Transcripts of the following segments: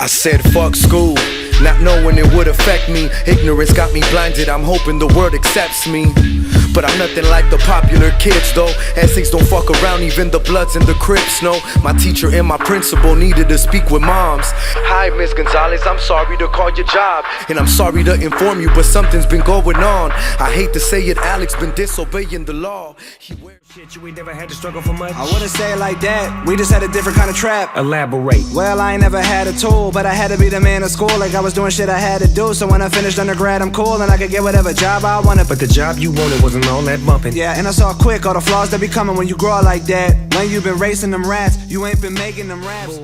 said fuck school, not knowing it would affect me. Ignorance got me blinded, I'm hoping the world accepts me. But I'm nothing like the popular kids though. Essays don't fuck around, even the Bloods and the Crips know. My teacher and my principal needed to speak with moms. Hi Miss Gonzalez, I'm sorry to call your job, and I'm sorry to inform you, but something's been going on. I hate to say it, Alex been disobeying the law. Shit, you ain't never had to struggle for much? I wouldn't say it like that, we just had a different kind of trap. Elaborate. Well, I ain't never had a tool, but I had to be the man of school. Like I was doing shit I had to do, so when I finished undergrad I'm cool and I could get whatever job I wanted. But the job you wanted wasn't all that bumping. Yeah, and I saw quick all the flaws that be coming when you grow up like that. When you been racing them rats, you ain't been making them raps.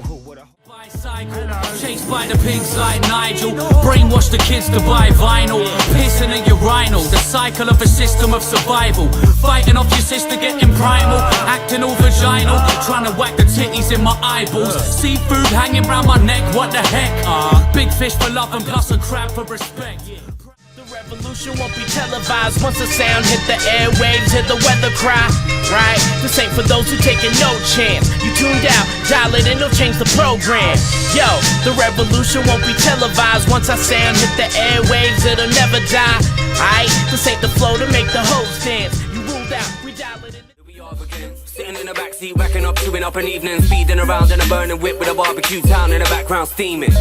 Cycle, chased by the pigs like Nigel. Brainwash the kids to buy vinyl. Pissing in your urinal. The cycle of a system of survival. Fighting off your sister, getting primal. Acting all vaginal. Trying to whack the titties in my eyeballs. Seafood hanging round my neck, what the heck? Big fish for love and plus a crab for respect. Revolution won't be televised once the sound hit the airwaves, hit the weather cry. Right? This ain't for those who taking no chance. You tuned out, dial it in, it'll change the program. Yo, the revolution won't be televised once our sound hit the airwaves, it'll never die. Aight, this ain't the flow to make the hoes dance. You ruled out, we dial it in. Sitting in the backseat, racking up, chewing up an evening, speeding around in a burning whip with a barbecue town in the background steaming.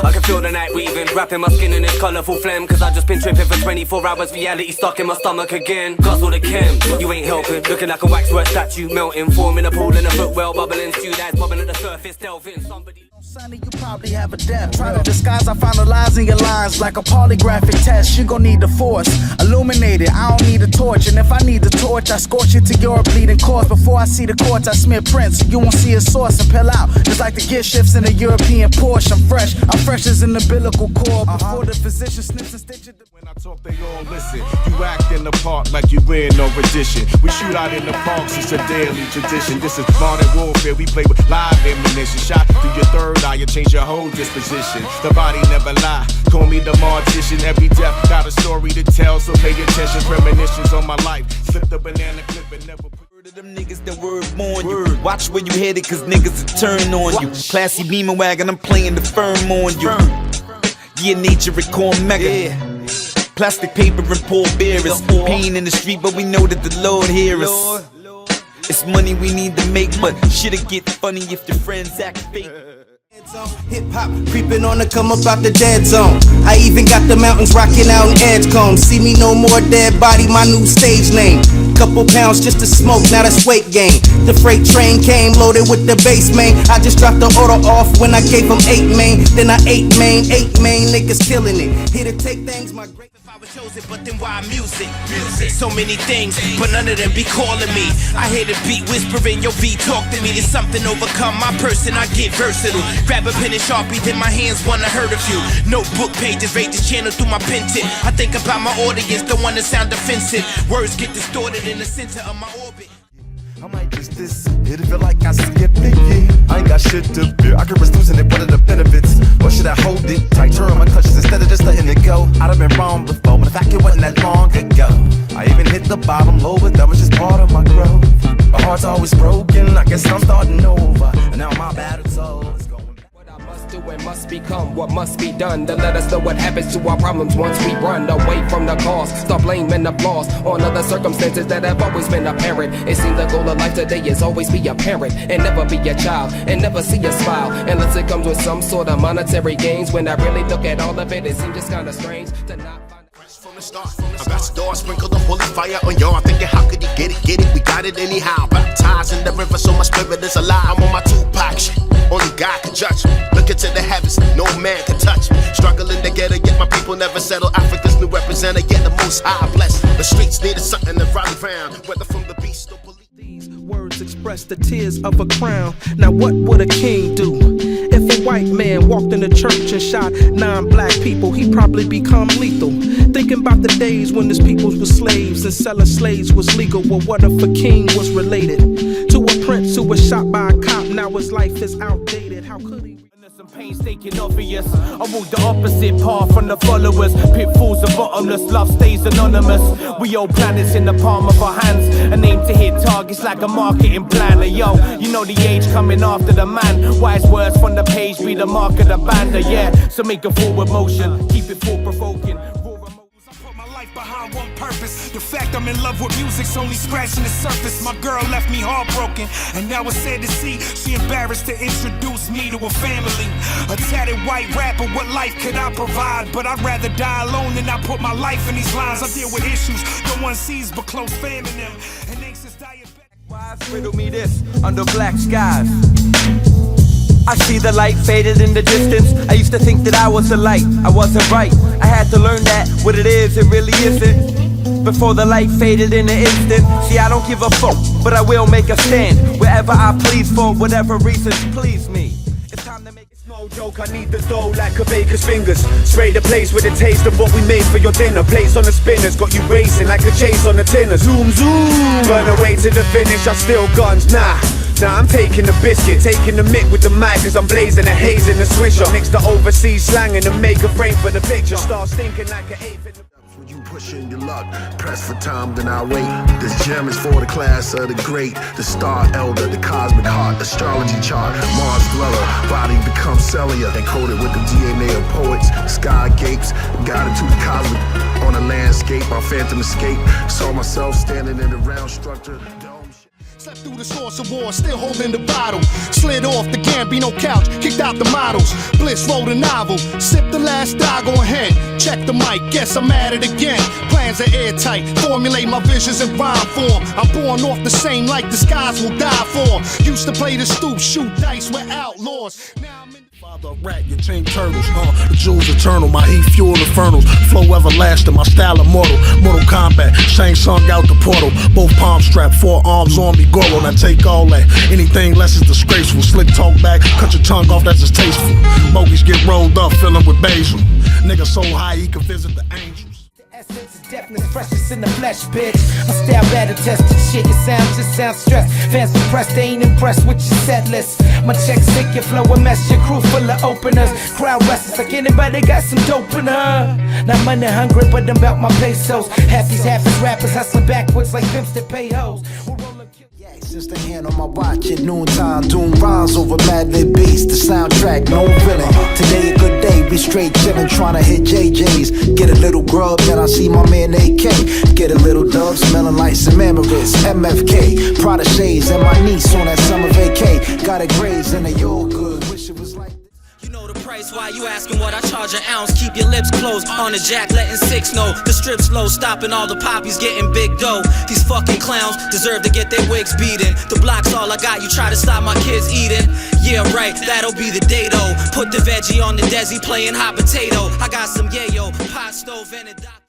I can feel the night weaving, wrapping my skin in this colourful phlegm, cause I just been tripping for 24 hours, reality stuck in my stomach again. Guzzle the chem, you ain't helping, looking like a waxwork statue melting, forming a pool in a footwell, bubbling, stewed eyes bubbling at the surface, delving somebody. Sonny, you probably have a debt. Try to disguise, I find the lies in your lines like a polygraphic test. You gon' need the force, illuminate it. I don't need a torch, and if I need the torch, I scorch it to your bleeding corpse. Before I see the courts, I smear prints. You won't see a source and pill out, just like the gear shifts in a European Porsche. I'm fresh as an umbilical cord. Before the physician snips and stitches. When I talk, they all listen. You act in the park like you in no rendition. We shoot out in the parks, it's a daily tradition. This is modern warfare, we play with live ammunition. Shot through your third eye, you change your whole disposition. The body never lie, call me the mortician. Every death got a story to tell, so pay attention. Premonitions on my life, slip the banana clip and never put to them niggas that were born you. Watch where you headed, cause niggas will turn on you. Classy beamer wagon, I'm playing the firm on you. Yeah, nature and corn mega. Plastic paper and pallbearers. Pain in the street, but we know that the Lord hear us. It's money we need to make, but shit'll get funny if your friends act fake. Hip hop creeping on the come up out the dead zone. I even got the mountains rocking out in Edgecombe. See me no more, dead body, my new stage name. Couple pounds just to smoke, now that's weight gain. The freight train came loaded with the bass main. I just dropped the order off when I gave them 8 main. Then I 8 main niggas killing it. Here to take things, my great. If I was chosen, but then why music? So many things, but none of them be calling me. I hear the beat whispering, yo V, talk to me. There's something overcome my person, I get versatile. Grab a pen and Sharpie, then my hands wanna hurt a few. Notebook pages, rate this channel through my pen tip. I think about my audience, don't wanna sound offensive. Words get distorted in the center of my orbit. I might just disappear to feel like I see it biggie. I ain't got shit to fear, I could risk losing it, what are the benefits? Or should I hold it tight, turn my clutches instead of just letting it go? I'd have been wrong before, but the fact it wasn't that long ago. I even hit the bottom low, but that was just part of my growth. My heart's always broken, I guess I'm starting over. And now my battle's over. It must become what must be done to let us know what happens to our problems once we run away from the cause. Stop blaming the flaws on other circumstances that have always been apparent. It seems the goal of life today is always be a parent and never be a child and never see a smile unless it comes with some sort of monetary gains. When I really look at all of it, it seems just kinda strange to not find from the start. Ambassador, sprinkle the holy fire on y'all. Thinking, how could he get it? We got it anyhow. Baptized in the river, so my spirit is alive. I'm on my Tupac shit. Only God can judge me. Look into the heavens, no man can touch me. Struggling together, yet my people never settle. Africa's new representative, yet the most high blessed. The streets needed something to rally round, whether from the beast or police. These words express the tears of a crown. Now what would a king do? If a white man walked in the church and shot 9 black people, he'd probably become lethal. Thinking about the days when his peoples were slaves and selling slaves was legal. Well, what if a king was related to a prince who was shot by a cop? Now his life is outdated. How could he? Painstaking obvious. I walk the opposite path from the followers. Pitfalls are bottomless, love stays anonymous. We hold planets in the palm of our hands and aim to hit targets like a marketing plan. Yo, you know the age coming after the man. Wise words from the page be the mark of the bander. Yeah, so make a forward motion, keep it thought provoking. Behind one purpose. The fact I'm in love with music's only scratching the surface. My girl left me heartbroken, and now it's sad to see she embarrassed to introduce me to a family. A tatted white rapper, what life could I provide? But I'd rather die alone than I put my life in these lines. I deal with issues no one sees but close fam in them. And anxious diabetic. Why riddle me this under black skies? I see the light faded in the distance. I used to think that I was the light, I wasn't right. I had to learn that what it is, it really isn't. Before the light faded in an instant. See, I don't give a fuck, but I will make a stand wherever I please for whatever reasons please me. It's time to make it. No joke, I need the dough like a baker's fingers. Spray the place with a taste of what we made for your dinner. Plates on the spinners, got you racing like a chase on the tinner. Zoom, zoom, burn away to the finish, I still guns, nah. Now I'm taking the biscuit, taking the mic with the mic, cause I'm blazing the haze in the swisher. Mix the overseas slang and the make a frame for the picture. Start stinking like an ape in the... When you pushing your luck, press for time, then I wait. This gem is for the class of the great, the star elder, the cosmic heart, astrology chart, Mars dweller, body becomes cellular, encoded with the DNA of poets, sky gapes, guided to the cosmic. On a landscape, my phantom escape, saw myself standing in the round structure. Slept through the source of war, still holding the bottle. Slid off the Gambino couch, kicked out the models. Bliss wrote a novel, sipped the last dog on hen. Check the mic, guess I'm at it again. Plans are airtight, formulate my visions in rhyme form. I'm born off the same like the skies will die for. Used to play the stoop, shoot dice with outlaws. Now I'm in Father rat, your chain turtles, the jewels eternal, my heat fuel infernals, flow everlasting, my style immortal, Mortal Kombat, Shang Tsung out the portal, both palms strapped, 4 arms on me, Goro, now take all that, anything less is disgraceful, slick talk back, cut your tongue off, that's just tasteful, bogies get rolled up, filling with basil, nigga so high he can visit the angels. Essence of deafness, precious in the flesh, bitch. I style better tested shit, your sound just sounds stressed. Fans depressed, they ain't impressed with your set list. My checks sick, your flow a mess, your crew full of openers. Crowd restless like anybody got some dope in her. Not money hungry, but I'm about my pesos. Half these rappers hustling backwards like pimps that pay hoes. Since the hand on my watch at noontime, doing rhymes over mad lit beats. The soundtrack, no villain. Today a good day, we straight chillin', tryna hit JJ's. Get a little grub, then I see my man AK. Get a little dub, smelling like some Emirates. MFK, Prada shades, and my niece on that summer vacay. Got a grades and they all good. Wish it was like. Price, why you asking what I charge an ounce? Keep your lips closed on the jack, letting 6 know the strip's low, stopping all the poppies getting big dough. These fucking clowns deserve to get their wigs beaten. The block's all I got, you try to stop my kids eating. Yeah, right, that'll be the day though. Put the veggie on the desi, playing hot potato. I got some yayo, pot stove and a doc.